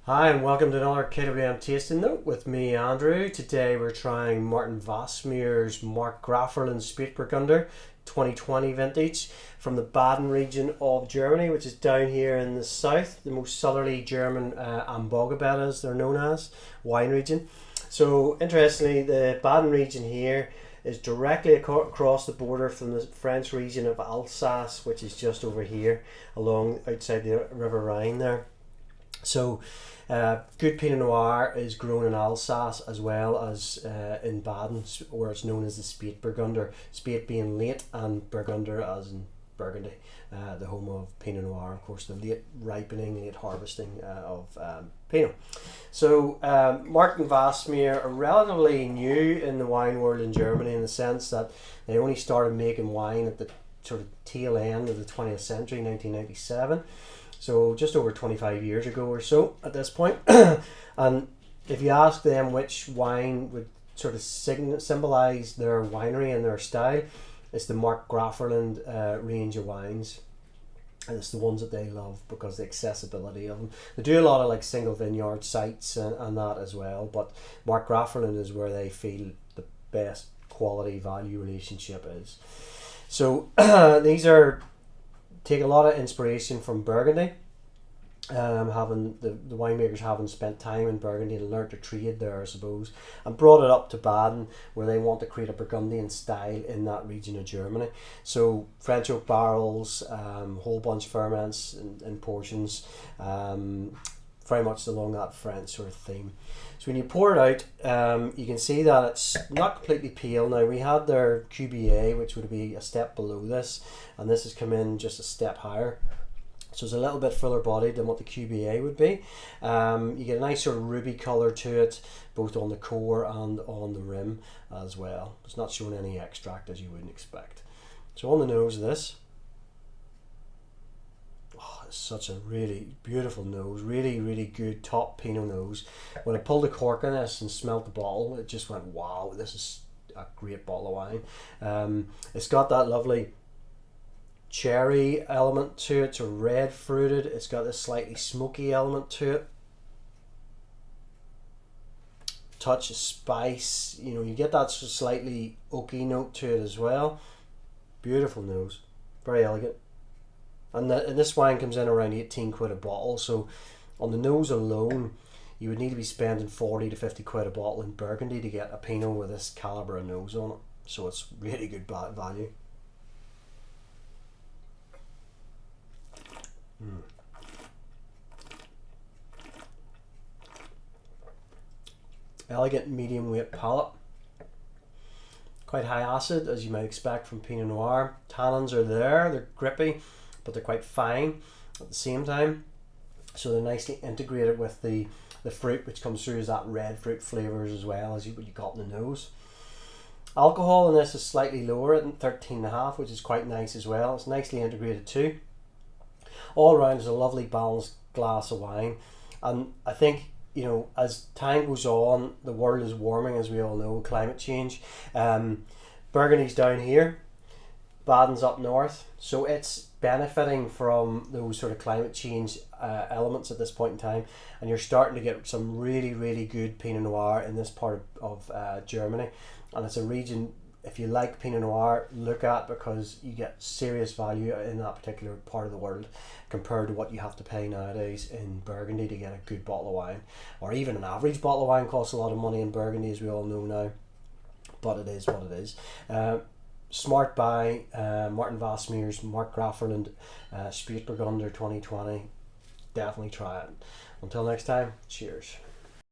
Hi and welcome to another KWM Tasting Note with me, Andrew. Today we're trying Martin Wassmer's Markgraflerland Spatburgunder 2020 vintage from the Baden region of Germany, which is down here in the south, the most southerly German Anbaugebiet, as they're known as, wine region. So interestingly, the Baden region here is directly across the border from the French region of Alsace, which is just over here along outside the River Rhine there. So good Pinot Noir is grown in Alsace as well as in Baden, where it's known as the Spatburgunder. Spate being late and Burgunder as in Burgundy, the home of Pinot Noir, of course, the late ripening, late harvesting of Pinot. So Martin Wassmer are relatively new in the wine world in Germany, in the sense that they only started making wine at the sort of tail end of the 20th century, 1997. So just over 25 years ago or so at this point. And if you ask them which wine would sort of symbolize their winery and their style, it's the Markgraflerland range of wines. And it's the ones that they love because of the accessibility of them. They do a lot of like single vineyard sites and that as well, but Markgraflerland is where they feel the best quality value relationship is. So these are take a lot of inspiration from Burgundy. Having the winemakers having spent time in Burgundy and learnt to trade there, I suppose, and brought it up to Baden, where they want to create a Burgundian style in that region of Germany. So French oak barrels, whole bunch ferments in portions, very much along that French sort of theme. So when you pour it out, you can see that it's not completely pale. Now we had their QBA, which would be a step below this, and this has come in just a step higher. So it's a little bit fuller bodied than what the QBA would be. You get a nice sort of ruby colour to it, both on the core and on the rim as well. It's not showing any extract, as you wouldn't expect. So on the nose of this, it's such a really beautiful nose, really good top Pinot nose. When I pulled the cork on this and smelt the bottle, it just went, wow, this is a great bottle of wine. It's got that lovely cherry element to it, so red fruited. It's got this slightly smoky element to it, touch of spice, you get that slightly oaky note to it as well. Beautiful nose, very elegant. And this wine comes in around 18 quid a bottle, so on the nose alone you would need to be spending 40 to 50 quid a bottle in Burgundy to get a Pinot with this calibre of nose on it, so it's really good value. Elegant medium weight palate, quite high acid as you might expect from Pinot Noir. Tannins are there, they're grippy, but they're quite fine at the same time, so they're nicely integrated with the fruit, which comes through as that red fruit flavours as well as what you got in the nose. Alcohol in this is slightly lower at 13.5, which is quite nice as well. It's nicely integrated too. All around is a lovely balanced glass of wine, and I think as time goes on, the world is warming, as we all know, climate change. Burgundy's down here, Baden's up north, so it's benefiting from those sort of climate change elements at this point in time, and you're starting to get some really good Pinot Noir in this part of Germany, and it's a region, if you like Pinot Noir, look at, because you get serious value in that particular part of the world compared to what you have to pay nowadays in Burgundy to get a good bottle of wine, or even an average bottle of wine costs a lot of money in Burgundy, as we all know now, but it is what it is. Smart buy, Martin Wassmer's Markgraflerland Spatburgunder 2020. Definitely try it. Until next time, cheers.